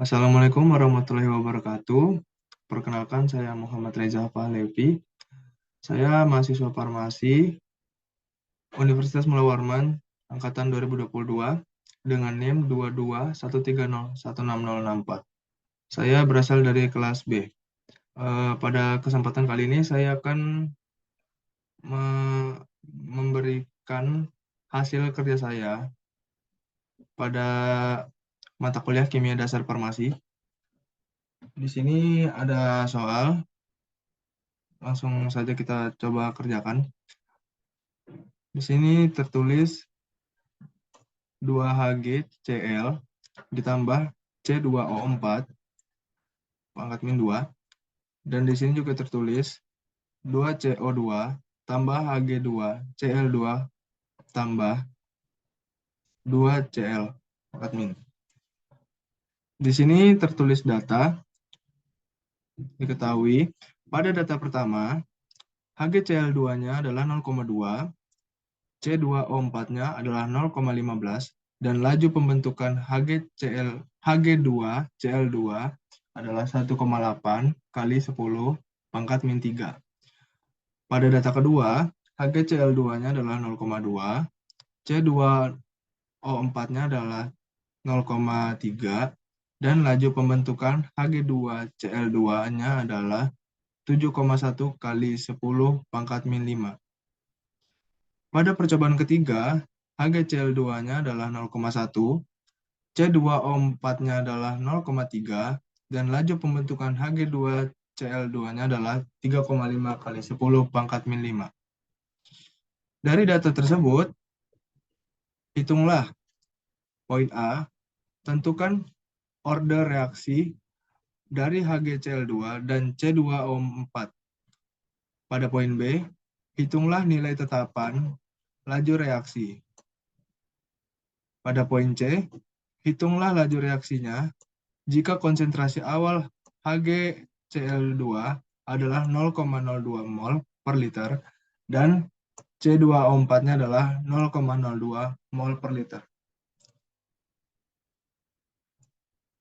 Assalamualaikum warahmatullahi wabarakatuh. Perkenalkan, saya Muhammad Reza Pahlevi. Saya mahasiswa farmasi Universitas Mula Warman angkatan 2022 dengan NIM 221301601664. Saya berasal dari kelas B. Pada kesempatan kali ini saya akan memberikan hasil kerja saya pada mata kuliah Kimia Dasar Farmasi. Di sini ada soal, langsung saja kita coba kerjakan. Di sini tertulis 2HgCl ditambah C2O4 pangkat min 2. Dan di sini juga tertulis 2CO2 tambah Hg2Cl2 tambah 2Cl pangkat min. Di sini tertulis data. Diketahui pada data pertama HgCl2-nya adalah 0,2, C2O4-nya adalah 0,15, dan laju pembentukan Hg2Cl2 adalah 1,8 kali 10 pangkat min 3. Pada data kedua, HgCl2-nya adalah 0,2, C2O4-nya adalah 0,3, dan laju pembentukan Hg2Cl2-nya adalah 7,1 kali 10 pangkat min 5. Pada percobaan ketiga, HgCl2-nya adalah 0,1, C2O4-nya adalah 0,3, dan laju pembentukan Hg2Cl2-nya adalah 3,5 kali 10 pangkat min 5. Dari data tersebut, hitunglah poin A, tentukan order reaksi dari HgCl2 dan C2O4. Pada poin B, hitunglah nilai tetapan laju reaksi. Pada poin C, hitunglah laju reaksinya jika konsentrasi awal HgCl2 adalah 0,02 mol per liter dan C2O4-nya adalah 0,02 mol per liter.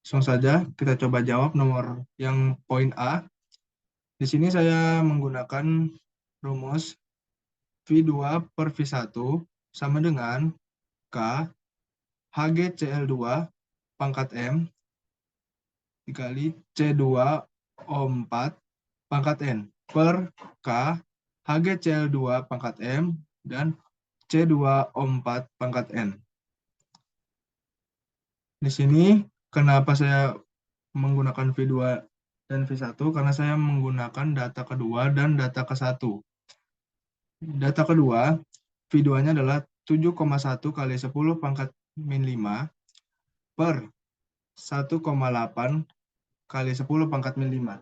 Langsung saja kita coba jawab nomor yang poin A. Di sini saya menggunakan rumus V2 per V1 sama dengan K HgCl2 pangkat M dikali C2O4 pangkat N per K HgCl2 pangkat M dan C2O4 pangkat N. Di sini kenapa saya menggunakan V2 dan V1? Karena saya menggunakan data kedua dan data ke-1. Data kedua, V2-nya adalah 7,1 kali 10 pangkat min 5 per 1,8 kali 10 pangkat min 5.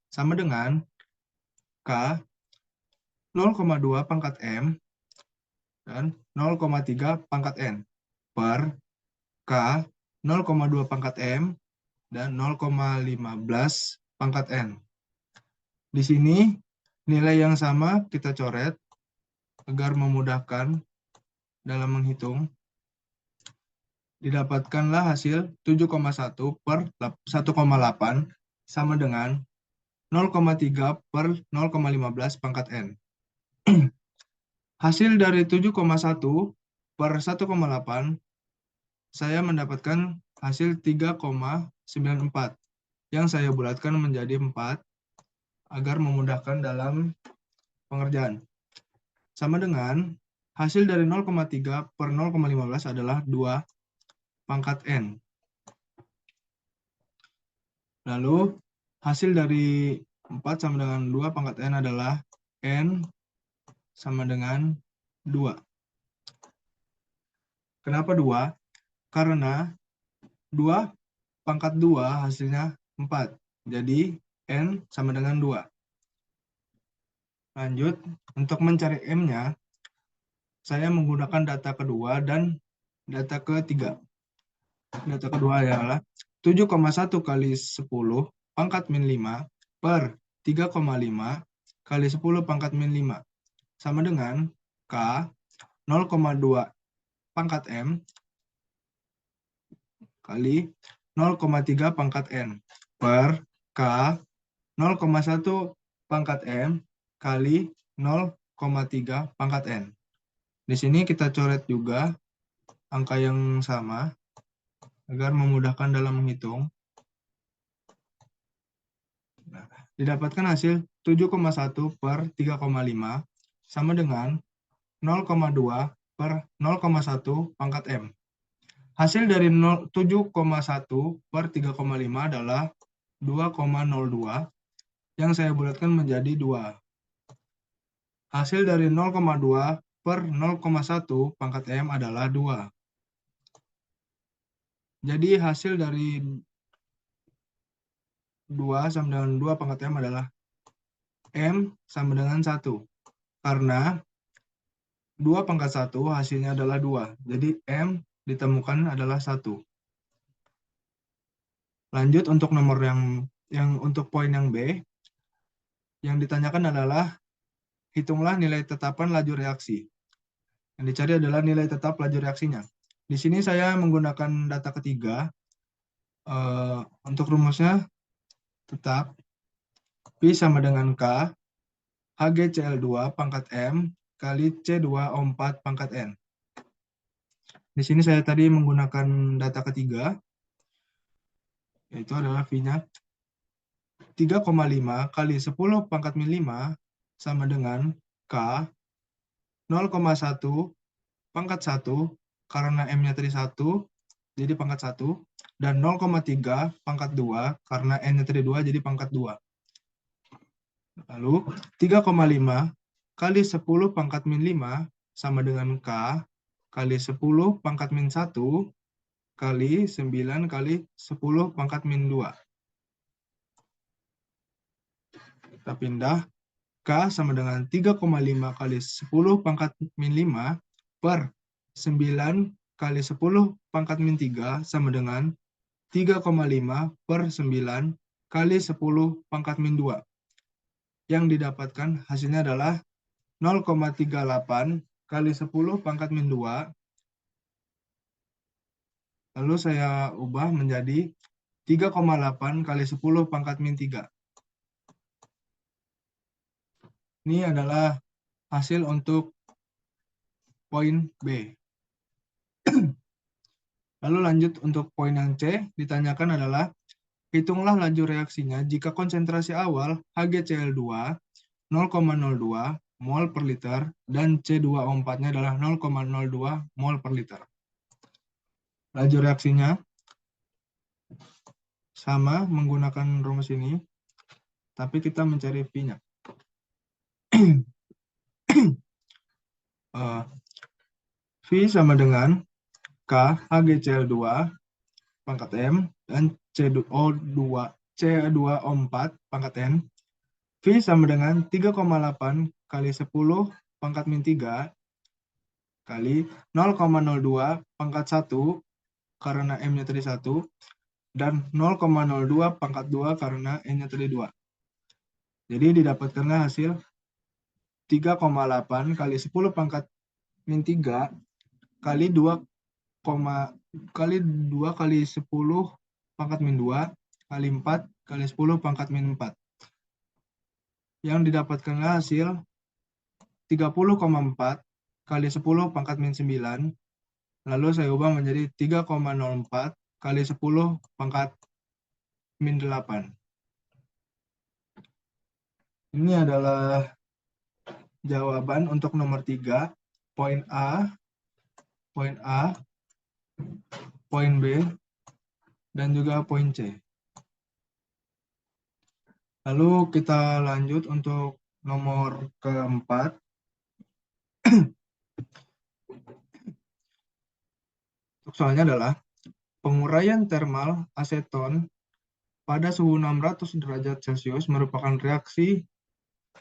Sama dengan K 0,2 pangkat M dan 0,3 pangkat N per K 0,2 pangkat M dan 0,15 pangkat N. Di sini nilai yang sama kita coret agar memudahkan dalam menghitung. Didapatkanlah hasil 7,1 per 1,8 sama dengan 0,3 per 0,15 pangkat N. Hasil dari 7,1 per 1,8, saya mendapatkan hasil 3,94 yang saya bulatkan menjadi 4 agar memudahkan dalam pengerjaan. Sama dengan hasil dari 0,3 per 0,15 adalah 2 pangkat N. Lalu hasil dari 4 sama dengan 2 pangkat N adalah N sama dengan 2. Kenapa 2? Karena 2 pangkat 2 hasilnya 4. Jadi N sama dengan 2. Lanjut, untuk mencari M-nya, saya menggunakan data kedua dan data ketiga. Data kedua adalah 7,1 kali 10 pangkat min 5 per 3,5 kali 10 pangkat min 5 sama dengan K 0,2 pangkat M kali 0,3 pangkat N per K 0,1 pangkat M kali 0,3 pangkat N. Di sini kita coret juga angka yang sama agar memudahkan dalam menghitung. Nah, didapatkan hasil 7,1 per 3,5 sama dengan 0,2 per 0,1 pangkat M. Hasil dari 7,1 per 3,5 adalah 2,02 yang saya bulatkan menjadi 2. Hasil dari 0,2 per 0,1 pangkat M adalah 2. Jadi hasil dari 2 sama dengan 2 pangkat M adalah M sama dengan 1. Karena 2 pangkat 1 hasilnya adalah 2. Jadi M ditemukan adalah 1. Lanjut untuk nomor yang untuk poin yang B. Yang ditanyakan adalah hitunglah nilai tetapan laju reaksi. Yang dicari adalah nilai tetap laju reaksinya. Di sini saya menggunakan data ketiga. Untuk rumusnya tetap P sama dengan K HgCl2 pangkat M kali C2O4 pangkat N. Di sini saya tadi menggunakan data ketiga, yaitu adalah V-nya 3,5 kali 10 pangkat min 5 sama dengan K 0,1 pangkat 1 karena M-nya tadi 1, jadi pangkat 1, dan 0,3 pangkat 2 karena N-nya tadi 2, jadi pangkat 2. Lalu 3,5 kali 10 pangkat min 5 sama dengan K kali 10 pangkat min 1 kali 9 kali 10 pangkat min 2. Kita pindah. K sama dengan 3,5 kali 10 pangkat min 5 per 9 kali 10 pangkat min 3 sama dengan 3,5 per 9 kali 10 pangkat min 2. Yang didapatkan hasilnya adalah 0,38 kali 10 pangkat min 2. Lalu saya ubah menjadi 3,8 kali 10 pangkat min 3. Ini adalah hasil untuk poin B. Lalu lanjut untuk poin yang C, ditanyakan adalah hitunglah laju reaksinya jika konsentrasi awal HgCl2 0,02 mol per liter dan C2O4-nya adalah 0,02 mol per liter. Laju reaksinya sama menggunakan rumus ini, tapi kita mencari V-nya. V sama dengan K HgCl2 pangkat M dan C2O4 pangkat N. V sama dengan 3,8 kali 10 pangkat min 3 kali 0,02 pangkat 1 karena M-nya tadi 1 dan 0,02 pangkat 2 karena N-nya tadi 2. Jadi didapatkanlah hasil 3,8 kali 10 pangkat min 3 kali 2 kali 10 pangkat min 2 kali 4 kali 10 pangkat min 4. Yang didapatkanlah hasil 30,4 kali 10 pangkat min 9. Lalu saya ubah menjadi 3,04 kali 10 pangkat min 8. Ini adalah jawaban untuk nomor 3, poin A, poin B, dan juga poin C. Lalu kita lanjut untuk nomor keempat. Untuk soalnya adalah penguraian termal aseton pada suhu 600 derajat Celcius merupakan reaksi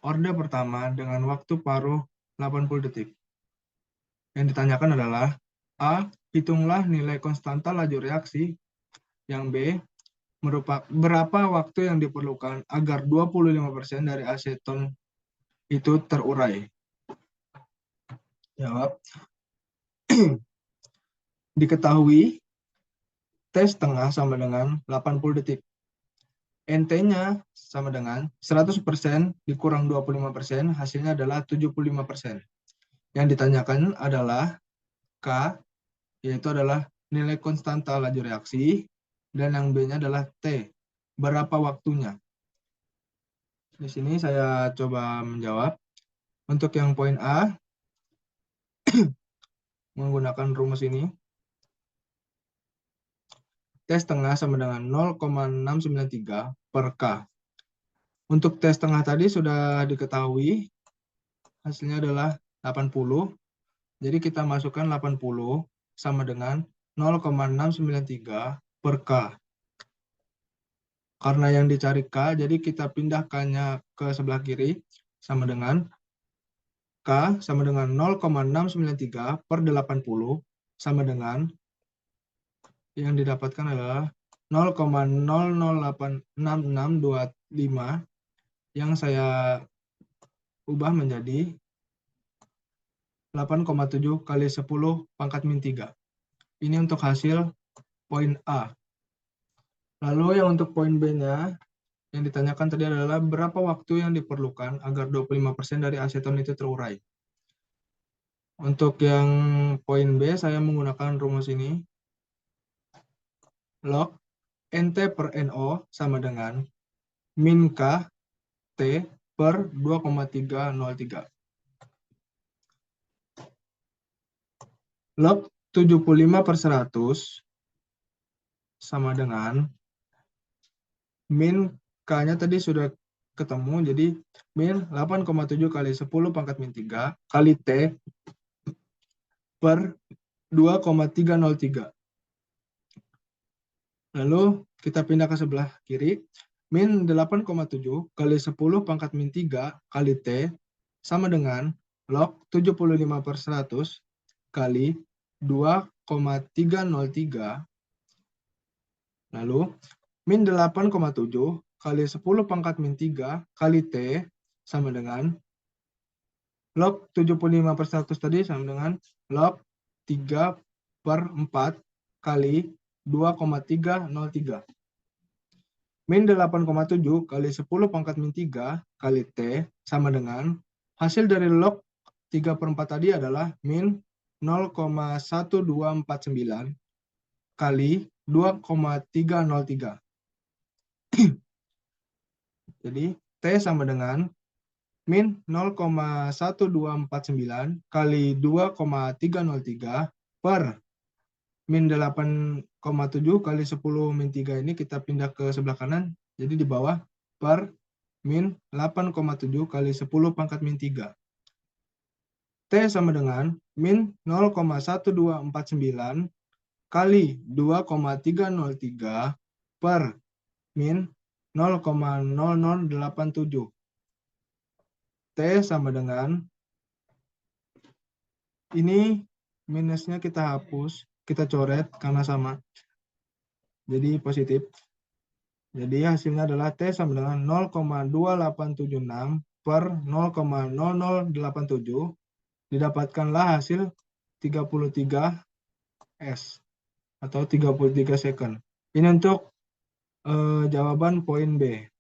orde pertama dengan waktu paruh 80 detik. Yang ditanyakan adalah A. Hitunglah nilai konstanta laju reaksi. Yang B. Berapa waktu yang diperlukan agar 25% dari aseton itu terurai? Jawab. Diketahui T setengah sama dengan 80 detik. NT-nya sama dengan 100% dikurang 25%, hasilnya adalah 75%. Yang ditanyakan adalah K, yaitu adalah nilai konstanta laju reaksi, dan yang B-nya adalah T, berapa waktunya. Di sini saya coba menjawab. Untuk yang poin A, menggunakan rumus ini, T setengah sama dengan 0,693 per K. Untuk T setengah tadi sudah diketahui, hasilnya adalah 80. Jadi kita masukkan 80 sama dengan 0,693 per K. Karena yang dicari K, jadi kita pindahkannya ke sebelah kiri, sama dengan K sama dengan 0,693 per 80, sama dengan yang didapatkan adalah 0,00866625 yang saya ubah menjadi 8,7 kali 10 pangkat min 3. Ini untuk hasil poin A. Lalu yang untuk poin B-nya, yang ditanyakan tadi adalah berapa waktu yang diperlukan agar 25% dari aseton itu terurai. Untuk yang poin B, saya menggunakan rumus ini. Log NT per NO sama dengan min K T per 2,303. Log 75 per 100 sama dengan min K-nya tadi sudah ketemu, jadi min 8,7 kali 10 pangkat min 3 kali T per 2,303. Lalu kita pindah ke sebelah kiri, min 8,7 kali 10 pangkat min 3 kali T sama dengan log 75 per 100 kali 2,303. Lalu min 8,7 kali 10 pangkat min 3 kali T sama dengan log 75 per 100 tadi sama dengan log 3 per 4 kali 2,303. Min 8,7 kali 10 pangkat min 3 kali T sama dengan hasil dari log 3 per 4 tadi adalah min 0,1249 kali 2,303. Jadi T sama dengan min 0,1249 kali 2,303 per min 8,7 kali 10 min 3 ini kita pindah ke sebelah kanan, jadi di bawah per min 8,7 kali 10 pangkat min 3. T sama dengan min 0,1249 kali 2,303 per min 0,0087. T sama dengan, ini minusnya kita hapus, kita coret karena sama. Jadi positif. Jadi hasilnya adalah T sama dengan 0,2876 per 0,0087. Didapatkanlah hasil 33 S atau 33 second. Ini untuk jawaban poin B.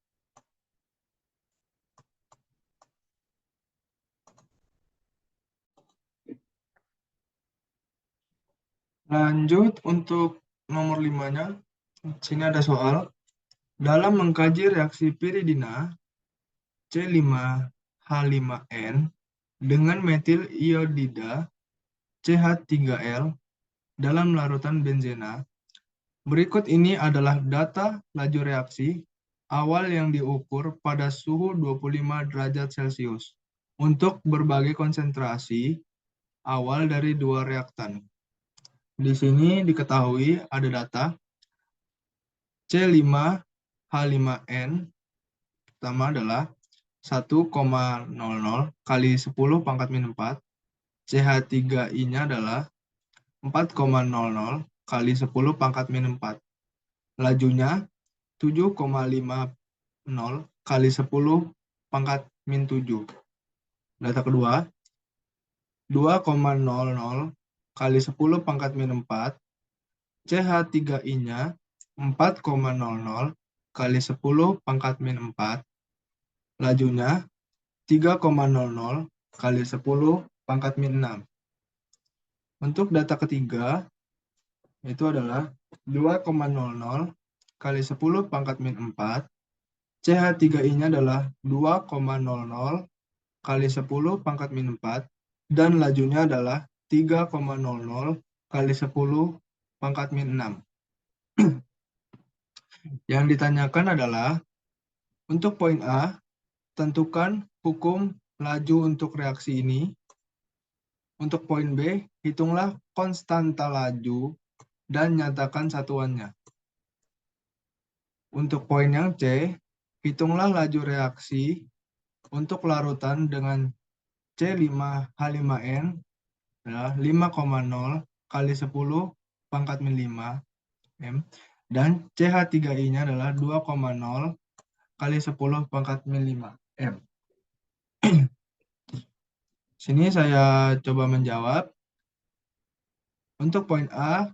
Lanjut untuk nomor 5-nya. Sini ada soal. Dalam mengkaji reaksi piridina C5H5N dengan metil iodida CH3L dalam larutan benzena, berikut ini adalah data laju reaksi awal yang diukur pada suhu 25 derajat Celcius untuk berbagai konsentrasi awal dari dua reaktan. Di sini diketahui ada data C5H5N pertama adalah 1,00 kali 10 pangkat min 4. CH3I-nya adalah 4,00 kali 10 pangkat min 4. Lajunya 7,50 kali 10 pangkat min 7. Data kedua, 2,00 kali 10 pangkat min 4 CH3I-nya 4,00 kali 10 pangkat min 4. Lajunya 3,00 kali 10 pangkat min 6. Untuk data ketiga, itu adalah 2,00 kali 10 pangkat min 4. CH3I-nya adalah 2,00 kali 10 pangkat min 4. Dan lajunya adalah 3,00 kali 10 pangkat min 6. Yang ditanyakan adalah, untuk poin A, tentukan hukum laju untuk reaksi ini. Untuk poin B, hitunglah konstanta laju dan nyatakan satuannya. Untuk poin yang C, hitunglah laju reaksi untuk larutan dengan C5H5N adalah 5,0 kali 10 pangkat min 5 M, dan CH3I-nya adalah 2,0 kali 10 pangkat min 5 M. Sini saya coba menjawab. Untuk poin A,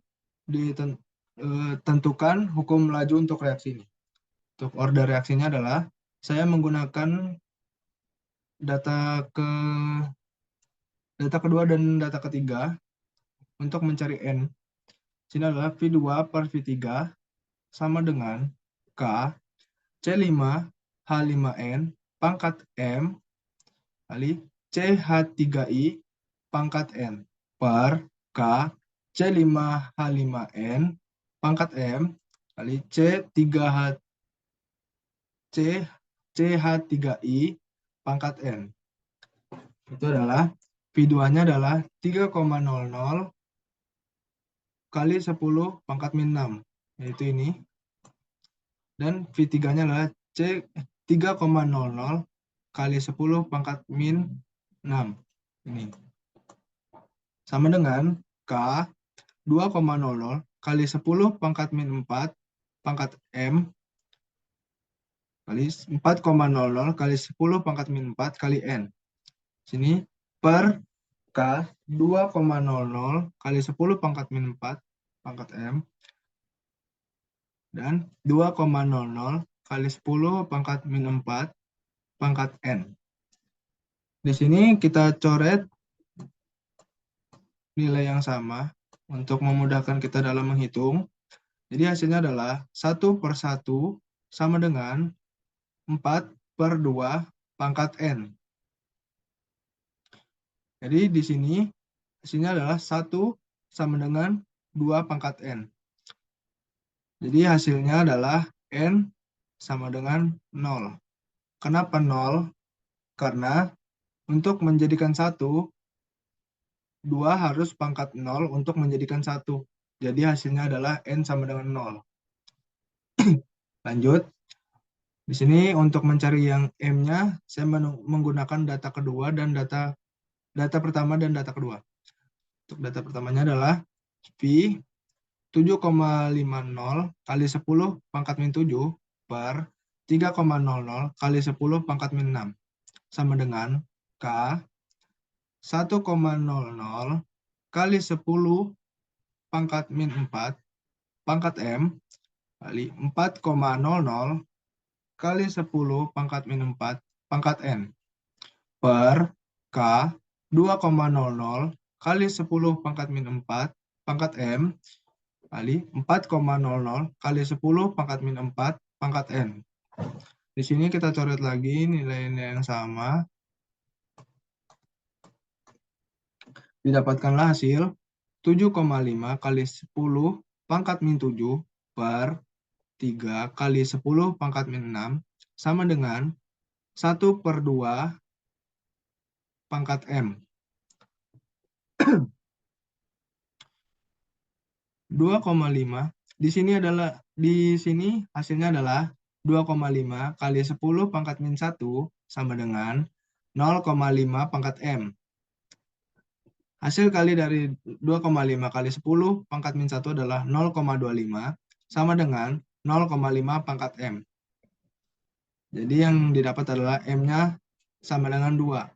ditentukan hukum laju untuk reaksi ini. Untuk order reaksinya adalah, saya menggunakan data kedua dan data ketiga untuk mencari N. Sini adalah V2 per V3 sama dengan K C5H5N pangkat M kali CH3I pangkat N per K C5H5N pangkat M kali CH3I pangkat N. Itu adalah V2-nya adalah 3,00 kali 10 pangkat min 6, yaitu ini. Dan V3-nya adalah 3,00 kali 10 pangkat min 6. Ini. Sama dengan K 2,00 kali 10 pangkat min 4 pangkat M kali 4,00 kali 10 pangkat min 4 kali N. Sini per K 2,00 kali 10 pangkat min 4 pangkat M dan 2,00 kali 10 pangkat min 4 pangkat N. Di sini kita coret nilai yang sama untuk memudahkan kita dalam menghitung. Jadi hasilnya adalah 1 per 1 sama dengan 4 per 2 pangkat N. Jadi di sini hasilnya adalah 1 sama dengan 2 pangkat N. Jadi hasilnya adalah N sama dengan 0. Kenapa 0? Karena untuk menjadikan 1, 2 harus pangkat 0 untuk menjadikan 1. Jadi hasilnya adalah N sama dengan 0. Lanjut. Di sini untuk mencari yang M-nya, saya menggunakan data kedua dan data pertama dan data kedua. Untuk data pertamanya adalah V 7,50 kali 10 pangkat min 7 per 3,00 kali 10 pangkat min 6 sama dengan K 1,00 kali 10 pangkat min 4 pangkat M kali 4,00 kali 10 pangkat min 4 pangkat N per K 2,00 kali 10 pangkat min 4 pangkat M kali 4,00 kali 10 pangkat min 4 pangkat N. Di sini kita coret lagi nilai-nilai yang sama. Didapatkanlah hasil 7,5 kali 10 pangkat min 7 per 3 kali 10 pangkat min 6 sama dengan 1 per 2 pangkat M. 2,5 di sini hasilnya adalah 2,5 kali 10 pangkat min 1 sama dengan 0,5 pangkat M. Hasil kali dari 2,5 kali 10 pangkat min 1 adalah 0,25 sama dengan 0,5 pangkat M. Jadi yang didapat adalah M-nya sama dengan 2.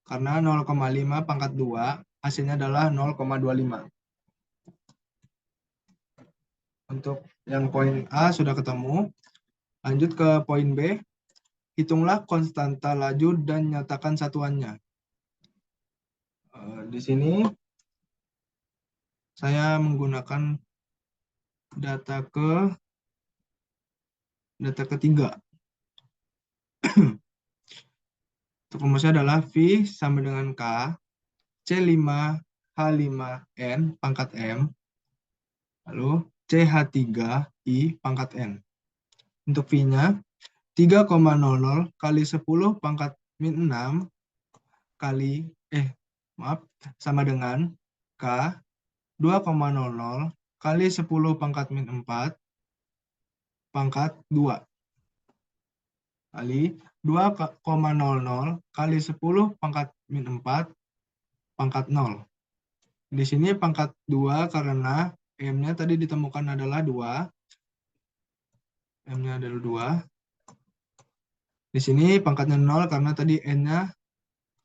Karena 0,5 pangkat 2 hasilnya adalah 0,25. Untuk yang poin A sudah ketemu. Lanjut ke poin B. Hitunglah konstanta laju dan nyatakan satuannya. Di sini saya menggunakan data ketiga. Untuk rumusnya adalah V sama dengan K, C5H5N pangkat M, lalu CH3I pangkat N. Untuk V-nya, 3,00 kali 10 pangkat min 6 sama dengan K 2,00 kali 10 pangkat min 4 pangkat 2 kali 2,00 kali 10 pangkat min 4 pangkat 0. Di sini pangkat 2 karena M-nya tadi ditemukan adalah 2. M-nya adalah 2. Di sini pangkatnya 0 karena tadi N-nya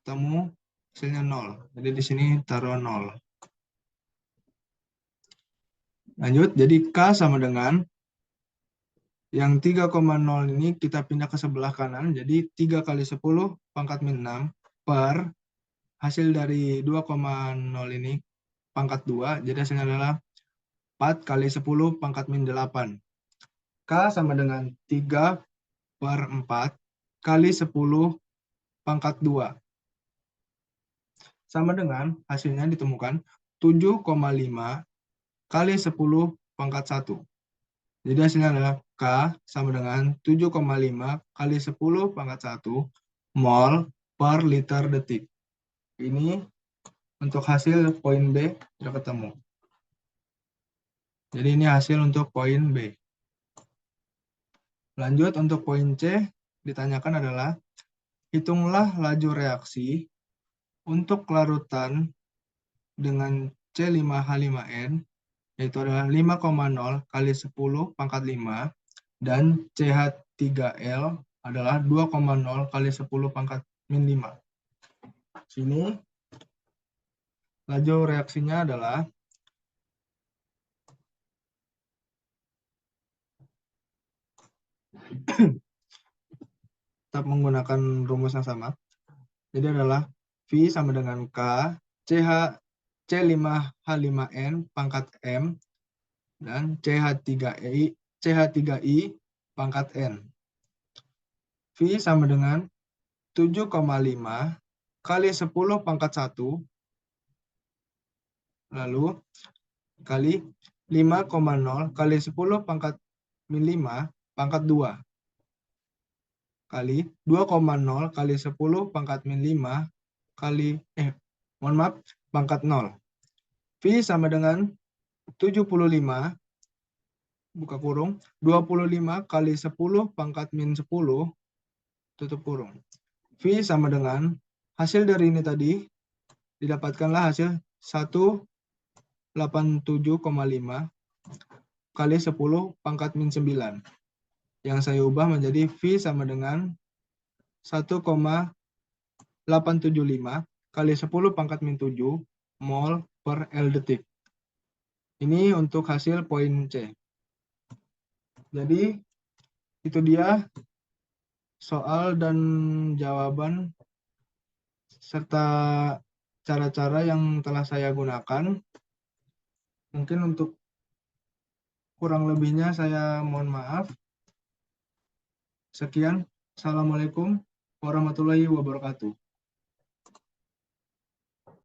ketemu hasilnya 0. Jadi di sini taruh 0. Lanjut, jadi K sama dengan yang 3,0 ini kita pindah ke sebelah kanan. Jadi 3 kali 10 pangkat min 6 per hasil dari 2,0 ini pangkat 2. Jadi hasilnya adalah 4 kali 10 pangkat min 8. K sama dengan 3 per 4 kali 10 pangkat 2. Sama dengan hasilnya ditemukan 7,5 kali 10 pangkat 1. Jadi hasilnya adalah K sama dengan 7,5 kali 10 pangkat 1 mol per liter detik. Ini untuk hasil poin B sudah ketemu. Jadi ini hasil untuk poin B. Lanjut untuk poin C, ditanyakan adalah hitunglah laju reaksi untuk larutan dengan C5H5N, yaitu adalah 5,0 kali 10 pangkat 5, dan CH3L adalah 2,0 kali 10 pangkat min 5. Sini laju reaksinya adalah tetap menggunakan rumus yang sama. Jadi adalah V sama dengan K C5H5N pangkat M dan CH3I pangkat N. V sama dengan 7,5 kali 10 pangkat 1 lalu kali 5,0 kali 10 pangkat min 5 pangkat 2 kali 2,0 kali 10 pangkat min 5 kali pangkat 0. V sama dengan 75 buka kurung 25 kali 10 pangkat min 10 tutup kurung. V sama dengan hasil dari ini tadi didapatkanlah hasil 187,5 kali 10 pangkat min 9. Yang saya ubah menjadi V sama dengan 1,875 kali 10 pangkat min 7 mol per L detik. Ini untuk hasil poin C. Jadi itu dia soal dan jawaban serta cara-cara yang telah saya gunakan. Mungkin untuk kurang lebihnya saya mohon maaf. Sekian. Assalamualaikum warahmatullahi wabarakatuh.